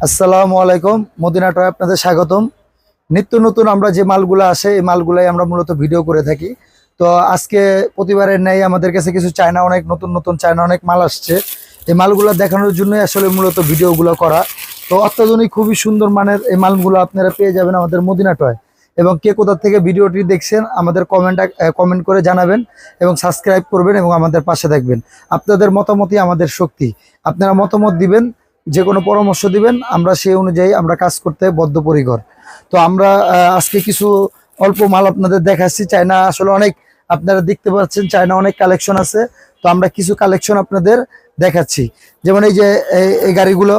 আসসালামু আলাইকুম, Medina toy আপনাদের স্বাগতম। নিত্য নতুন আমরা যে মালগুলো আসে এই মালগুলাই আমরা মূলত ভিডিও করে থাকি। তো আজকে প্রতিবারের ন্যায় আমাদের কাছে কিছু চায়না অনেক নতুন চায়না অনেক মাল আসছে। এই মালগুলো দেখানোর জন্যই আসলে মূলত ভিডিওগুলো করা। তো অত্যাধুনিক খুবই সুন্দর মানের এই মালগুলো আপনারা পেয়ে যাবেন আমাদের মদিনা টয়। এবং কে কোথা থেকে ভিডিওটি দেখছেন আমাদের কমেন্ট করে জানাবেন এবং সাবস্ক্রাইব করবেন এবং আমাদের পাশে থাকবেন। আপনাদের মতামতই আমাদের শক্তি। আপনারা মতামত দিবেন, যে কোনো পরামর্শ দিবেন, আমরা সেই অনুযায়ী আমরা কাজ করতে বদ্ধপরিকর। তো আমরা আজকে কিছু অল্প মাল আপনাদের দেখাচ্ছি। চায়না আসলে অনেক, আপনারা দেখতে পাচ্ছেন চায়না অনেক কালেকশন আছে। তো আমরা কিছু কালেকশন আপনাদের দেখাচ্ছি। যেমন এই যে এই গাড়িগুলো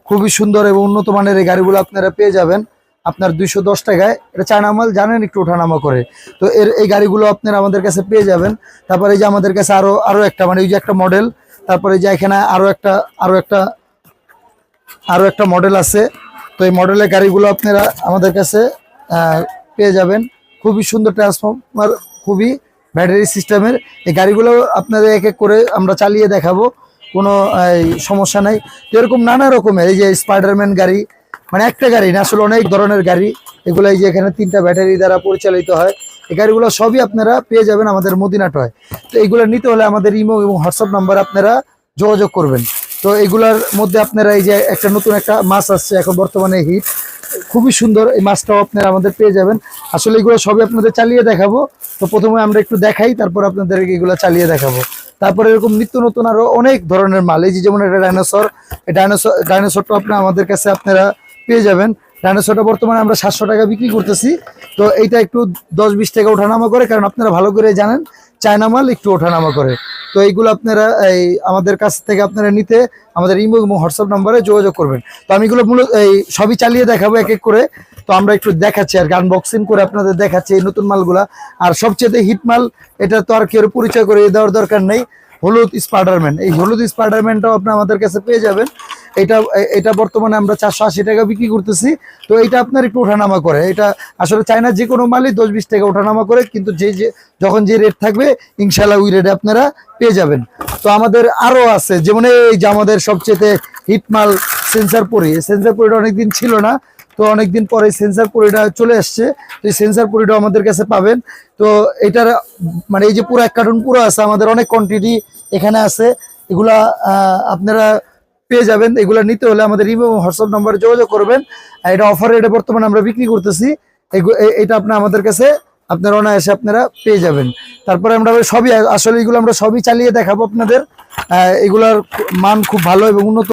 খুবই সুন্দর এবং উন্নত মানের এই গাড়িগুলো আপনারা পেয়ে যাবেন আপনার 210 টাকায়। এটা চায়না মাল, জানেন একটু ওঠানামা করে। তো এই গাড়িগুলো আপনারা আমাদের কাছে পেয়ে যাবেন। তারপরে এই যে আমাদের কাছে আরো একটা, মানে এই যে একটা মডেল, তারপরে যে এখানে আরো একটা মডেল আছে। তো এই মডেলের গাড়িগুলো আপনারা আমাদের কাছে পেয়ে যাবেন। খুবই সুন্দর ট্রান্সফর্মার, খুবই ব্যাটারি সিস্টেমের এই গাড়িগুলো আপনাদের এক এক করে আমরা চালিয়ে দেখাবো, কোনো সমস্যা নাই। তো এরকম নানা রকমের এই যে স্পাইডারম্যান গাড়ি, মানে একটা গাড়ি না, আসলে অনেক ধরনের গাড়ি। এগুলো এই যে এখানে 3টা ব্যাটারি দ্বারা পরিচালিত হয়। এই গাড়িগুলো সবই আপনারা পেয়ে যাবেন আমাদের মদিনা টয়। তো এইগুলো নিতে হলে আমাদের ইমো এবং হোয়াটসঅ্যাপ নাম্বার আপনারা যোগাযোগ করবেন। তো এগুলার মধ্যে আপনারা এই যে একটা নতুন একটা মাছ আসছে এখন বর্তমানে হিট, খুবই সুন্দর এই মাছটাও আপনারা আমাদের পেয়ে যাবেন। আসলে এগুলো সবই আপনাদের চালিয়ে দেখাবো। তো প্রথমে আমরা একটু দেখাই, তারপর আপনাদের এগুলো চালিয়ে দেখাবো। তারপরে এরকম নিত্য নতুন আরো অনেক ধরনের মাল, এই যে যেমন এটা ডাইনোসর, এই ডাইনোসরটা আপনার আমাদের কাছে আপনারা পেয়ে যাবেন। ডাইনোসরটা বর্তমানে আমরা 700 টাকা বিক্রি করতেছি। তো এইটা একটু 10-20 টাকা ওঠানামা করে, কারণ আপনারা ভালো করে জানেন চায়না মাল একটু ওঠানামা করে। তো এইগুলো আপনারা আমাদের কাছ থেকে আপনারা নিতে আমাদের ইমো এবং হোয়াটসঅ্যাপ নাম্বারে যোগাযোগ করবেন। তো আমি এগুলো মূলত সবই চালিয়ে দেখাবো এক এক করে। তো আমরা একটু দেখাচ্ছি আর আনবক্সিং করে আপনাদের দেখাচ্ছি এই নতুন মালগুলা। আর সবচেয়ে হিট মাল, এটা তো আর কেউ পরিচয় করে দেওয়ার দরকার নেই, হলুদ স্পাইডারম্যান। এই হলুদ স্পাইডারম্যানটাও আপনি আমাদের কাছে পেয়ে যাবেন। এটা বর্তমানে আমরা 480 টাকা বিক্রি করতেছি। তো এটা আপনার একটু ওঠানামা করে। এটা আসলে চায়না যে কোনো মালই 10-20 টাকা ওঠানামা করে, কিন্তু যখন যে রেট থাকবে ইনশাল্লাহ ওই রেটে আপনারা পেয়ে যাবেন। তো আমাদের আরো আছে, যেমন এই যে আমাদের সবচেয়ে হিট মাল সেন্সার পরি। সেন্সার পরিটা অনেকদিন ছিল না, তো অনেকদিন পরে সেন্সার পরিটা চলে আসছে। তো এই সেন্সার পরিটা আমাদের কাছে পাবেন। তো এটার মানে এই যে পুরো 1 কার্টুন পুরো আছে, আমাদের অনেক কোয়ান্টিটি এখানে আছে। এগুলা আপনারা পেয়ে যাবেন। এগুলো নিতে হলে আমাদের ইমো এবং হোয়াটসঅ্যাপ নাম্বারে যোগাযোগ করবেন। এটা অফার রেটে বর্তমানে আমরা বিক্রি করতেছি। এটা আপনার আমাদের কাছে আপনারা অনায়াসে আপনারা পেয়ে যাবেন। তারপরে আমরা সবই, আসলে এগুলো আমরা সবই চালিয়ে দেখাবো আপনাদের। এগুলার মান খুব ভালো এবং উন্নত।